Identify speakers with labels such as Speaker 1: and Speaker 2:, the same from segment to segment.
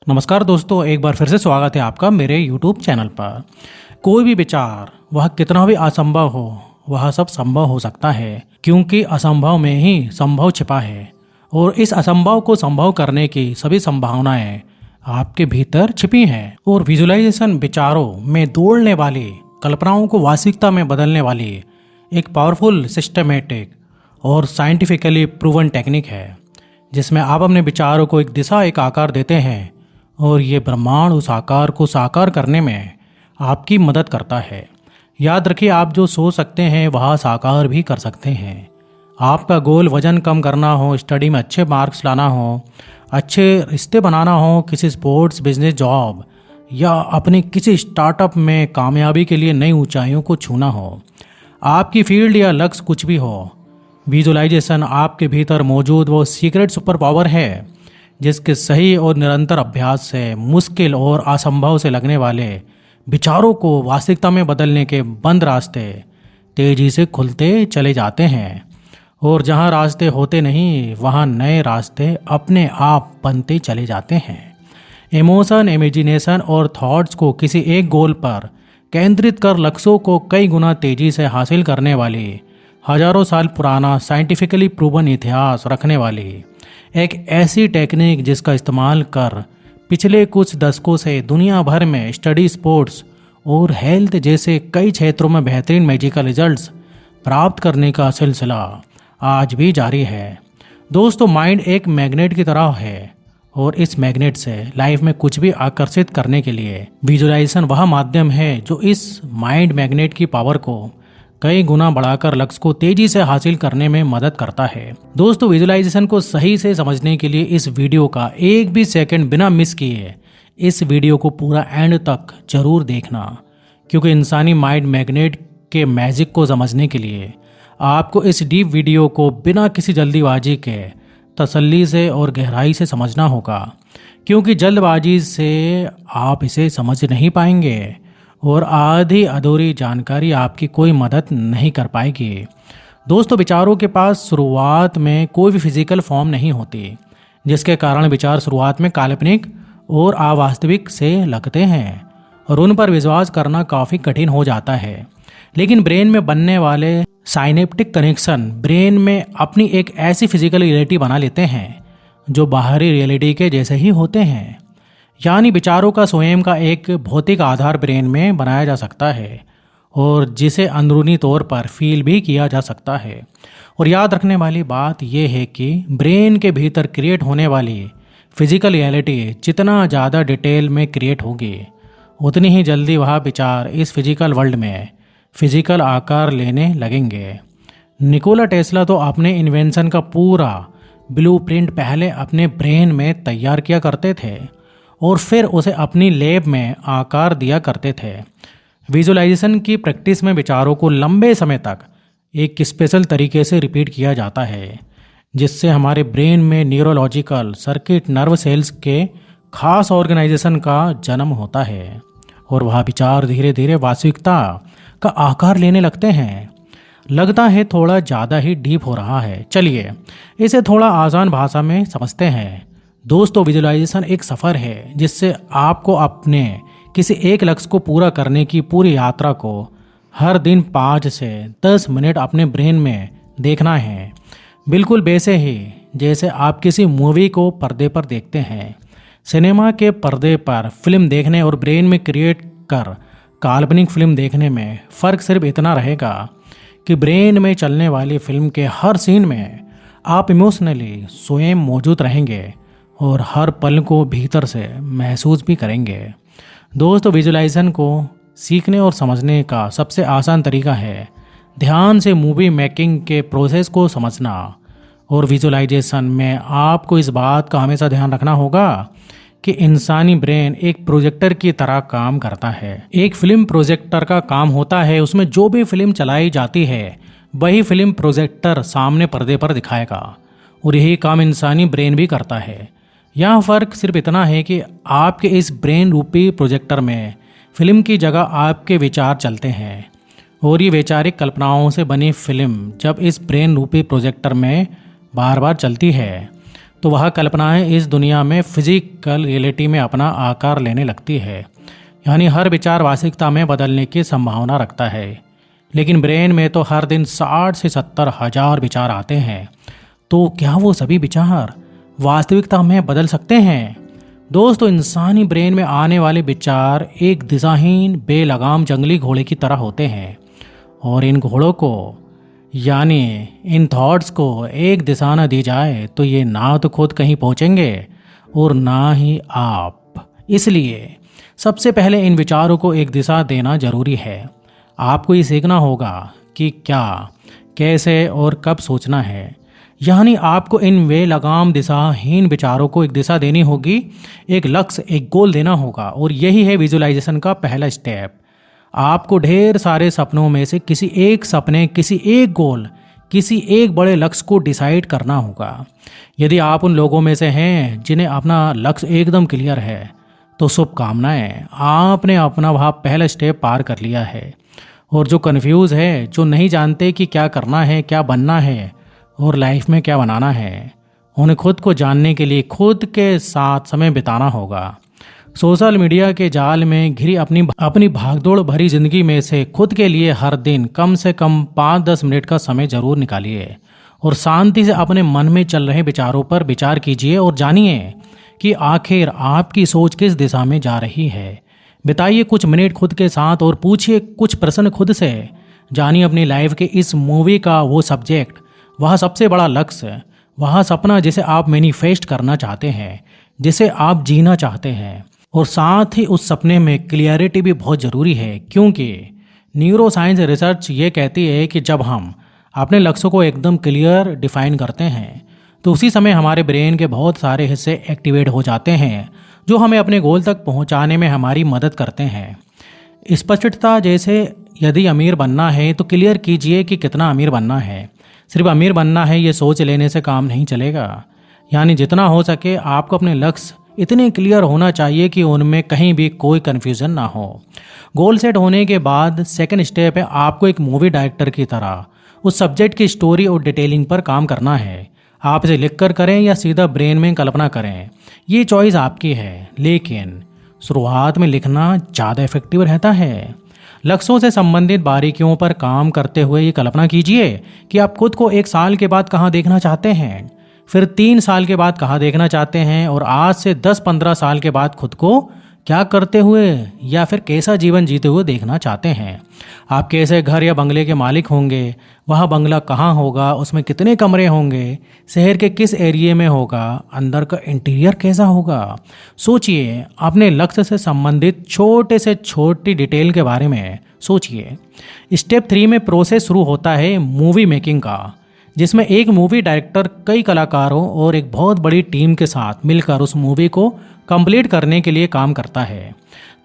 Speaker 1: नमस्कार दोस्तों, एक बार फिर से स्वागत है आपका मेरे YouTube चैनल पर। कोई भी विचार वह कितना भी असंभव हो, वह सब संभव हो सकता है, क्योंकि असंभव में ही संभव छिपा है। और इस असंभव को संभव करने की सभी संभावनाएं आपके भीतर छिपी हैं। और विजुअलाइजेशन विचारों में दौड़ने वाली, कल्पनाओं को वास्तविकता में बदलने वाली एक पावरफुल, सिस्टमेटिक और साइंटिफिकली प्रूवन टेक्निक है, जिसमें आप अपने विचारों को एक दिशा, एक आकार देते हैं और ये ब्रह्मांड उस आकार को साकार करने में आपकी मदद करता है। याद रखिए, आप जो सोच सकते हैं वह साकार भी कर सकते हैं। आपका गोल वजन कम करना हो, स्टडी में अच्छे मार्क्स लाना हो, अच्छे रिश्ते बनाना हो, किसी स्पोर्ट्स, बिजनेस, जॉब या अपने किसी स्टार्टअप में कामयाबी के लिए नई ऊंचाइयों को छूना हो, आपकी फील्ड या लक्ष्य कुछ भी हो, विजुअलाइजेशन आपके भीतर मौजूद वो सीक्रेट सुपर पावर है जिसके सही और निरंतर अभ्यास से मुश्किल और असंभव से लगने वाले विचारों को वास्तविकता में बदलने के बंद रास्ते तेजी से खुलते चले जाते हैं। और जहां रास्ते होते नहीं, वहां नए रास्ते अपने आप बनते चले जाते हैं। इमोशन, इमेजिनेशन और थॉट्स को किसी एक गोल पर केंद्रित कर लक्ष्यों को कई गुना तेजी से हासिल करने वाली, हजारों साल पुराना साइंटिफिकली प्रूवन इतिहास रखने वाली एक ऐसी टेक्निक जिसका इस्तेमाल कर पिछले कुछ दशकों से दुनिया भर में स्टडी, स्पोर्ट्स और हेल्थ जैसे कई क्षेत्रों में बेहतरीन मैजिकल रिजल्ट्स प्राप्त करने का सिलसिला आज भी जारी है। दोस्तों, माइंड एक मैग्नेट की तरह है और इस मैग्नेट से लाइफ में कुछ भी आकर्षित करने के लिए विजुअलाइजेशन वह माध्यम है जो इस माइंड मैग्नेट की पावर को कई गुना बढ़ाकर लक्ष्य को तेजी से हासिल करने में मदद करता है। दोस्तों, विजुअलाइजेशन को सही से समझने के लिए इस वीडियो का एक भी सेकंड बिना मिस किए इस वीडियो को पूरा एंड तक जरूर देखना, क्योंकि इंसानी माइंड मैग्नेट के मैजिक को समझने के लिए आपको इस डीप वीडियो को बिना किसी जल्दीबाजी के तसल्ली से और गहराई से समझना होगा, क्योंकि जल्दबाजी से आप इसे समझ नहीं पाएंगे और आधी अधूरी जानकारी आपकी कोई मदद नहीं कर पाएगी। दोस्तों, विचारों के पास शुरुआत में कोई भी फिजिकल फॉर्म नहीं होती, जिसके कारण विचार शुरुआत में काल्पनिक और अवास्तविक से लगते हैं और उन पर विश्वास करना काफ़ी कठिन हो जाता है। लेकिन ब्रेन में बनने वाले साइनेप्टिक कनेक्शन ब्रेन में अपनी एक ऐसी फिजिकल रियलिटी बना लेते हैं जो बाहरी रियलिटी के जैसे ही होते हैं। यानी विचारों का स्वयं का एक भौतिक आधार ब्रेन में बनाया जा सकता है और जिसे अंदरूनी तौर पर फील भी किया जा सकता है। और याद रखने वाली बात यह है कि ब्रेन के भीतर क्रिएट होने वाली फिजिकल रियलिटी जितना ज़्यादा डिटेल में क्रिएट होगी, उतनी ही जल्दी वह विचार इस फिजिकल वर्ल्ड में फिजिकल आकार लेने लगेंगे। निकोला टेस्ला तो अपने इन्वेंशन का पूरा ब्लूप्रिंट पहले अपने ब्रेन में तैयार किया करते थे और फिर उसे अपनी लैब में आकार दिया करते थे। विजुअलाइजेशन की प्रैक्टिस में विचारों को लंबे समय तक एक स्पेशल तरीके से रिपीट किया जाता है, जिससे हमारे ब्रेन में न्यूरोलॉजिकल सर्किट, नर्व सेल्स के खास ऑर्गेनाइजेशन का जन्म होता है और वह विचार धीरे धीरे वास्तविकता का आकार लेने लगते हैं। लगता है थोड़ा ज़्यादा ही डीप हो रहा है, चलिए इसे थोड़ा आसान भाषा में समझते हैं। दोस्तों, विजुअलाइजेशन एक सफ़र है जिससे आपको अपने किसी एक लक्ष्य को पूरा करने की पूरी यात्रा को हर दिन 5 से 10 मिनट अपने ब्रेन में देखना है। बिल्कुल वैसे ही जैसे आप किसी मूवी को पर्दे पर देखते हैं। सिनेमा के पर्दे पर फिल्म देखने और ब्रेन में क्रिएट कर काल्पनिक फिल्म देखने में फ़र्क सिर्फ इतना रहेगा कि ब्रेन में चलने वाली फिल्म के हर सीन में आप इमोशनली स्वयं मौजूद रहेंगे और हर पल को भीतर से महसूस भी करेंगे। दोस्तों, विजुअलाइजेशन को सीखने और समझने का सबसे आसान तरीका है ध्यान से मूवी मेकिंग के प्रोसेस को समझना। और विजुअलाइजेशन में आपको इस बात का हमेशा ध्यान रखना होगा कि इंसानी ब्रेन एक प्रोजेक्टर की तरह काम करता है। एक फिल्म प्रोजेक्टर का काम होता है, उसमें जो भी फिल्म चलाई जाती है वही फिल्म प्रोजेक्टर सामने पर्दे पर दिखाएगा, और यही काम इंसानी ब्रेन भी करता है। यह फ़र्क सिर्फ इतना है कि आपके इस ब्रेन रूपी प्रोजेक्टर में फिल्म की जगह आपके विचार चलते हैं, और ये वैचारिक कल्पनाओं से बनी फिल्म जब इस ब्रेन रूपी प्रोजेक्टर में बार बार चलती है तो वह कल्पनाएं इस दुनिया में फिजिकल रियलिटी में अपना आकार लेने लगती है। यानी हर विचार वास्तविकता में बदलने की संभावना रखता है। लेकिन ब्रेन में तो हर दिन 60 से 70 हजार विचार आते हैं। तो क्या वो सभी विचार वास्तविकता में बदल सकते हैं? दोस्तों, इंसानी ब्रेन में आने वाले विचार एक दिशाहीन बेलगाम जंगली घोड़े की तरह होते हैं, और इन घोड़ों को यानी इन थॉट्स को एक दिशा न दी जाए तो ये ना तो खुद कहीं पहुंचेंगे और ना ही आप। इसलिए सबसे पहले इन विचारों को एक दिशा देना जरूरी है। आपको ये सीखना होगा कि क्या, कैसे और कब सोचना है। यानी आपको इन बेलगाम दिशाहीन विचारों को एक दिशा देनी होगी, एक लक्ष्य, एक गोल देना होगा, और यही है विजुअलाइजेशन का पहला स्टेप। आपको ढेर सारे सपनों में से किसी एक सपने, किसी एक गोल, किसी एक बड़े लक्ष्य को डिसाइड करना होगा। यदि आप उन लोगों में से हैं जिन्हें अपना लक्ष्य एकदम क्लियर है, तो शुभकामनाएं, आपने अपना वह पहला स्टेप पार कर लिया है। और जो कंफ्यूज है, जो नहीं जानते कि क्या करना है, क्या बनना है और लाइफ में क्या बनाना है, उन्हें खुद को जानने के लिए खुद के साथ समय बिताना होगा। सोशल मीडिया के जाल में घिरी अपनी भागदौड़ भरी जिंदगी में से खुद के लिए हर दिन कम से कम 5-10 मिनट का समय जरूर निकालिए और शांति से अपने मन में चल रहे विचारों पर विचार कीजिए और जानिए कि आखिर आपकी सोच किस दिशा में जा रही है। बिताइए कुछ मिनट खुद के साथ और पूछिए कुछ प्रश्न खुद से। जानिए अपनी लाइफ के इस मूवी का वो सब्जेक्ट, वह सबसे बड़ा लक्ष्य, वह सपना जिसे आप मैनिफेस्ट करना चाहते हैं, जिसे आप जीना चाहते हैं। और साथ ही उस सपने में क्लियरिटी भी बहुत ज़रूरी है, क्योंकि न्यूरो साइंस रिसर्च ये कहती है कि जब हम अपने लक्ष्यों को एकदम क्लियर डिफाइन करते हैं तो उसी समय हमारे ब्रेन के बहुत सारे हिस्से एक्टिवेट हो जाते हैं जो हमें अपने गोल तक पहुंचाने में हमारी मदद करते हैं। स्पष्टता, जैसे यदि अमीर बनना है तो क्लियर कीजिए कि कितना अमीर बनना है। सिर्फ अमीर बनना है ये सोच लेने से काम नहीं चलेगा। यानी जितना हो सके आपको अपने लक्ष्य इतने क्लियर होना चाहिए कि उनमें कहीं भी कोई कन्फ्यूज़न ना हो। गोल सेट होने के बाद सेकंड स्टेप है आपको एक मूवी डायरेक्टर की तरह उस सब्जेक्ट की स्टोरी और डिटेलिंग पर काम करना है। आप इसे लिख कर करें या सीधा ब्रेन में कल्पना करें, ये चॉइस आपकी है। लेकिन शुरुआत में लिखना ज़्यादा इफेक्टिव रहता है। लक्ष्यों से संबंधित बारीकियों पर काम करते हुए ये कल्पना कीजिए कि आप खुद को 1 साल के बाद कहाँ देखना चाहते हैं, फिर 3 साल के बाद कहाँ देखना चाहते हैं, और आज से 10-15 साल के बाद खुद को क्या करते हुए या फिर कैसा जीवन जीते हुए देखना चाहते हैं। आप कैसे घर या बंगले के मालिक होंगे, वह बंगला कहाँ होगा, उसमें कितने कमरे होंगे, शहर के किस एरिया में होगा, अंदर का इंटीरियर कैसा होगा। सोचिए, अपने लक्ष्य से संबंधित छोटे से छोटी डिटेल के बारे में सोचिए। स्टेप 3 में प्रोसेस शुरू होता है मूवी मेकिंग का, जिसमें एक मूवी डायरेक्टर कई कलाकारों और एक बहुत बड़ी टीम के साथ मिलकर उस मूवी को कंप्लीट करने के लिए काम करता है।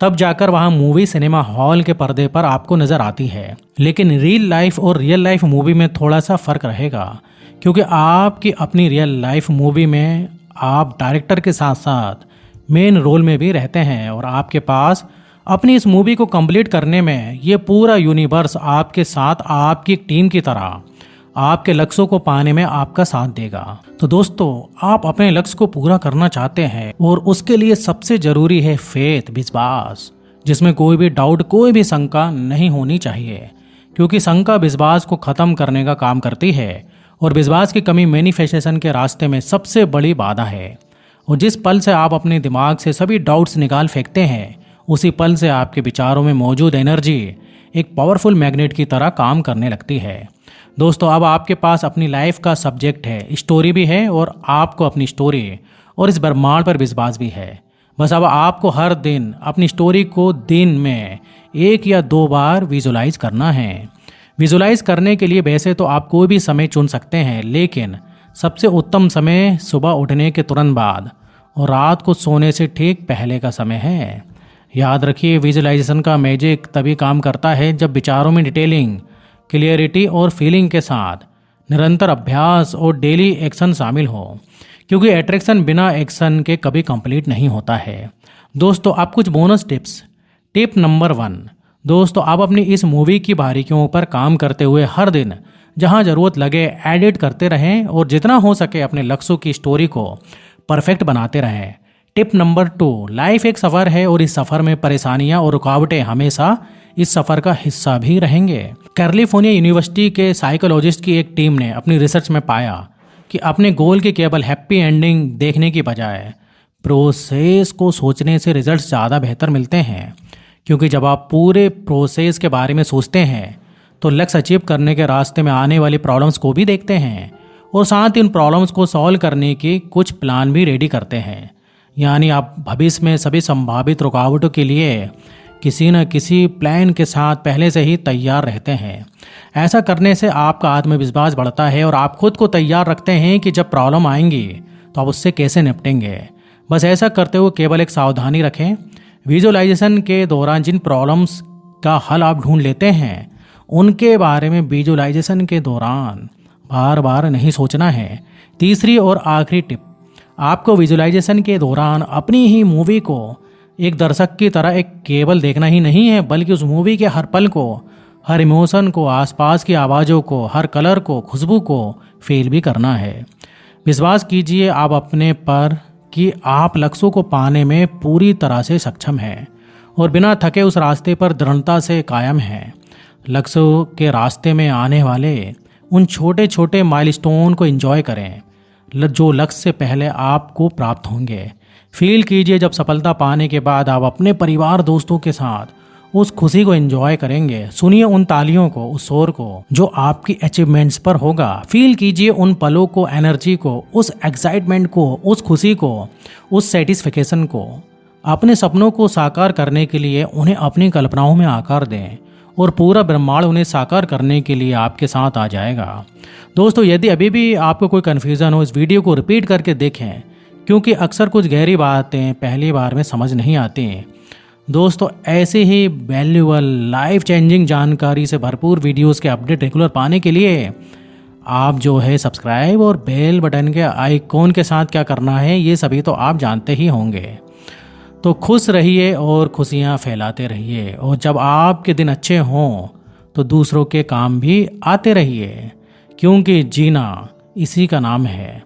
Speaker 1: तब जाकर वहाँ मूवी सिनेमा हॉल के पर्दे पर आपको नज़र आती है। लेकिन रियल लाइफ और रियल लाइफ मूवी में थोड़ा सा फ़र्क रहेगा, क्योंकि आपकी अपनी रियल लाइफ मूवी में आप डायरेक्टर के साथ साथ मेन रोल में भी रहते हैं, और आपके पास अपनी इस मूवी को कंप्लीट करने में ये पूरा यूनिवर्स आपके साथ आपकी एक टीम की तरह आपके लक्ष्यों को पाने में आपका साथ देगा। तो दोस्तों, आप अपने लक्ष्य को पूरा करना चाहते हैं और उसके लिए सबसे जरूरी है फेथ, विश्वास, जिसमें कोई भी डाउट, कोई भी शंका नहीं होनी चाहिए, क्योंकि शंका विश्वास को खत्म करने का काम करती है और विश्वास की कमी मैनिफेस्टेशन के रास्ते में सबसे बड़ी बाधा है। और जिस पल से आप अपने दिमाग से सभी डाउट्स निकाल फेंकते हैं, उसी पल से आपके विचारों में मौजूद एनर्जी एक पावरफुल मैग्नेट की तरह काम करने लगती है। दोस्तों, अब आपके पास अपनी लाइफ का सब्जेक्ट है, स्टोरी भी है, और आपको अपनी स्टोरी और इस ब्रह्मांड पर विश्वास भी है। बस अब आपको हर दिन अपनी स्टोरी को दिन में 1 या 2 बार विजुलाइज करना है। विजुलाइज करने के लिए वैसे तो आप कोई भी समय चुन सकते हैं, लेकिन सबसे उत्तम समय सुबह उठने के तुरंत बाद और रात को सोने से ठीक पहले का समय है। याद रखिए, विजुलाइजेशन का मैजिक तभी काम करता है जब विचारों में डिटेलिंग, क्लियरिटी और फीलिंग के साथ निरंतर अभ्यास और डेली एक्शन शामिल हो, क्योंकि अट्रैक्शन बिना एक्शन के कभी कंप्लीट नहीं होता है। दोस्तों, आप कुछ बोनस टिप्स। टिप नंबर 1, दोस्तों, आप अपनी इस मूवी की बारीकियों पर काम करते हुए हर दिन जहां ज़रूरत लगे एडिट करते रहें और जितना हो सके अपने लक्ष्यों की स्टोरी को परफेक्ट बनाते रहें। टिप नंबर 2, लाइफ एक सफ़र है और इस सफ़र में परेशानियां और रुकावटें हमेशा इस सफ़र का हिस्सा भी रहेंगे। कैलिफोर्निया यूनिवर्सिटी के साइकोलॉजिस्ट की एक टीम ने अपनी रिसर्च में पाया कि अपने गोल की केवल हैप्पी एंडिंग देखने की बजाय प्रोसेस को सोचने से रिजल्ट्स ज़्यादा बेहतर मिलते हैं, क्योंकि जब आप पूरे प्रोसेस के बारे में सोचते हैं तो लक्ष्य अचीव करने के रास्ते में आने वाली प्रॉब्लम्स को भी देखते हैं और साथ ही उन प्रॉब्लम्स को सॉल्व करने की कुछ प्लान भी रेडी करते हैं। यानी आप भविष्य में सभी संभावित रुकावटों के लिए किसी न किसी प्लान के साथ पहले से ही तैयार रहते हैं। ऐसा करने से आपका आत्मविश्वास बढ़ता है और आप खुद को तैयार रखते हैं कि जब प्रॉब्लम आएंगी तो आप उससे कैसे निपटेंगे। बस ऐसा करते हुए केवल एक सावधानी रखें, विजुअलाइजेशन के दौरान जिन प्रॉब्लम्स का हल आप ढूंढ लेते हैं उनके बारे में विजुअलाइजेशन के दौरान बार बार नहीं सोचना है। तीसरी और आखिरी टिप, आपको विजुअलाइजेशन के दौरान अपनी ही मूवी को एक दर्शक की तरह एक केवल देखना ही नहीं है, बल्कि उस मूवी के हर पल को, हर इमोशन को, आसपास की आवाज़ों को, हर कलर को, खुशबू को फील भी करना है। विश्वास कीजिए आप अपने पर कि आप लक्ष्यों को पाने में पूरी तरह से सक्षम हैं और बिना थके उस रास्ते पर दृढ़ता से कायम हैं। लक्ष्यों के रास्ते में आने वाले उन छोटे छोटे माइलस्टोन को एंजॉय करें जो लक्ष्य से पहले आपको प्राप्त होंगे। फील कीजिए जब सफलता पाने के बाद आप अपने परिवार दोस्तों के साथ उस खुशी को एंजॉय करेंगे। सुनिए उन तालियों को, उस शोर को जो आपकी अचीवमेंट्स पर होगा। फील कीजिए उन पलों को, एनर्जी को, उस एक्साइटमेंट को, उस खुशी को, उस सेटिस्फिकेशन को। अपने सपनों को साकार करने के लिए उन्हें अपनी कल्पनाओं में आकार दें और पूरा ब्रह्मांड उन्हें साकार करने के लिए आपके साथ आ जाएगा। दोस्तों, यदि अभी भी आपको कोई कन्फ्यूज़न हो, इस वीडियो को रिपीट करके देखें, क्योंकि अक्सर कुछ गहरी बातें पहली बार में समझ नहीं आती। दोस्तों, ऐसे ही वैल्यूएबल लाइफ चेंजिंग जानकारी से भरपूर वीडियोस के अपडेट रेगुलर पाने के लिए आप जो है सब्सक्राइब और बेल बटन के आइकॉन के साथ क्या करना है ये सभी तो आप जानते ही होंगे। तो खुश रहिए और खुशियाँ फैलाते रहिए, और जब आपके दिन अच्छे हों तो दूसरों के काम भी आते रहिए, क्योंकि जीना इसी का नाम है।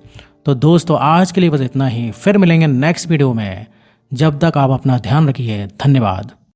Speaker 1: तो दोस्तों, आज के लिए बस इतना ही। फिर मिलेंगे नेक्स्ट वीडियो में। जब तक आप अपना ध्यान रखिए। धन्यवाद।